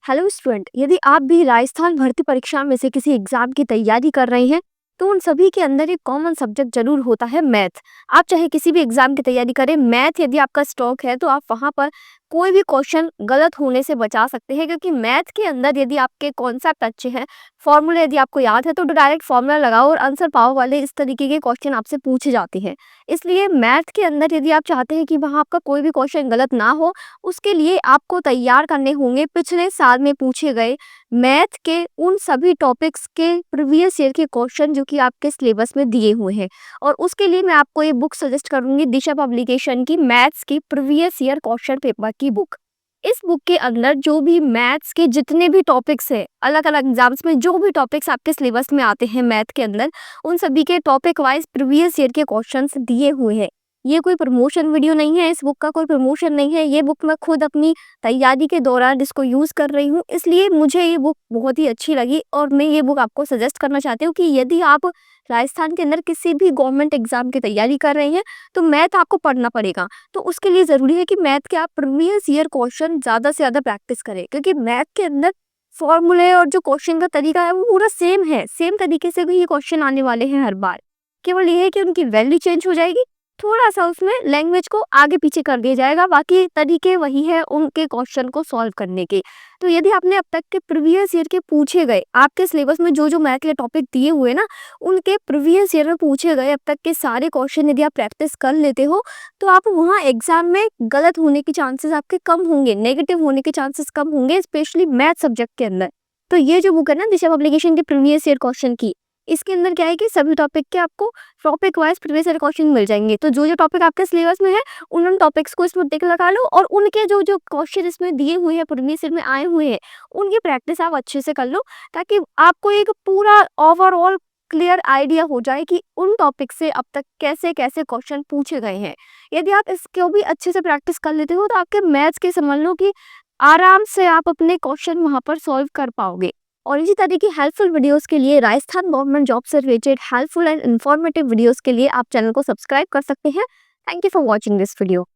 Hello student, यदि आप भी राजस्थान भर्ती परीक्षा में से किसी एग्जाम की तैयारी कर रहे हैं तो उन सभी के अंदर एक कॉमन सब्जेक्ट जरूर होता है मैथ। आप चाहे किसी भी एग्जाम की तैयारी करें, मैथ यदि आपका स्ट्रॉन्ग है तो आप वहां पर कोई भी क्वेश्चन गलत होने से बचा सकते हैं, क्योंकि मैथ के अंदर यदि आपके कॉन्सेप्ट अच्छे हैं, फॉर्मूला यदि आपको याद है तो डायरेक्ट फॉर्मूला लगाओ और आंसर पाओ वाले इस तरीके के क्वेश्चन आपसे पूछे जाते हैं। इसलिए मैथ के अंदर यदि आप चाहते हैं कि वहां आपका कोई भी क्वेश्चन गलत ना हो, उसके लिए आपको तैयार करने होंगे पिछले साल में पूछे गए मैथ के उन सभी टॉपिक्स के प्रीवियस ईयर के क्वेश्चन जो कि आपके सिलेबस में दिए हुए हैं। और उसके लिए मैं आपको ये बुक सजेस्ट करूंगी, दिशा पब्लिकेशन की मैथ्स की प्रीवियस ईयर क्वेश्चन पेपर की बुक। इस बुक के अंदर जो भी मैथ्स के जितने भी टॉपिक्स है, अलग अलग एग्जाम्स में जो भी टॉपिक्स आपके सिलेबस में आते हैं मैथ के अंदर, उन सभी के टॉपिक वाइज प्रीवियस ईयर के क्वेश्चंस दिए हुए हैं। ये कोई प्रमोशन वीडियो नहीं है, इस बुक का कोई प्रमोशन नहीं है। ये बुक मैं खुद अपनी तैयारी के दौरान इसको यूज़ कर रही हूँ, इसलिए मुझे ये बुक बहुत ही अच्छी लगी और मैं ये बुक आपको सजेस्ट करना चाहती हूँ कि यदि आप राजस्थान के अंदर किसी भी गवर्नमेंट एग्जाम की तैयारी कर रहे हैं तो मैथ आपको पढ़ना पड़ेगा। तो उसके लिए ज़रूरी है कि मैथ के आप प्रीवियस ईयर क्वेश्चन ज़्यादा से ज़्यादा प्रैक्टिस करें, क्योंकि मैथ के अंदर फॉर्मूले और जो क्वेश्चन का तरीका है वो पूरा सेम है। सेम तरीके से भी ये क्वेश्चन आने वाले हैं हर बार। केवल ये है कि उनकी वैल्यू चेंज हो जाएगी, थोड़ा सा उसमें लैंग्वेज को आगे पीछे कर दिया जाएगा, बाकी तरीके वही है उनके क्वेश्चन को सॉल्व करने के। तो यदि आपने अब तक के प्रीवियस ईयर के पूछे गए, आपके सिलेबस में जो जो मैथ के टॉपिक दिए हुए ना, उनके प्रीवियस ईयर में पूछे गए अब तक के सारे क्वेश्चन यदि आप प्रैक्टिस कर लेते हो तो आप वहाँ एग्जाम में गलत होने के चांसेस आपके कम होंगे, नेगेटिव होने के चांसेस कम होंगे, स्पेशली मैथ सब्जेक्ट के अंदर। तो ये जो बुक है ना दिशा पब्लिकेशन के प्रीवियस ईयर क्वेश्चन की, इसके अंदर क्या है कि सभी टॉपिक के आपको topic wise previous year question मिल जाएंगे। तो जो जो टॉपिक आपके सिलेबस में है उन टॉपिक्स को इसमें टिक लगा लो और उनके जो जो क्वेश्चन इसमें दिए हुए हैं, प्रीवियस ईयर में आए हुए हैं, उनकी प्रैक्टिस आप अच्छे से कर लो, ताकि आपको एक पूरा ओवरऑल क्लियर आइडिया हो जाए कि उन टॉपिक से अब तक कैसे कैसे क्वेश्चन पूछे गए हैं। यदि आप इसको भी अच्छे से प्रैक्टिस कर लेते हो तो आपके मैथ्स के समझ लो कि आराम से आप अपने क्वेश्चन वहां पर सॉल्व कर पाओगे। और इसी तरह की हेल्पफुल वीडियोस के लिए, राजस्थान गवर्नमेंट जॉब से related helpful and informative videos के लिए आप चैनल को सब्सक्राइब कर सकते हैं। Thank you for watching this video.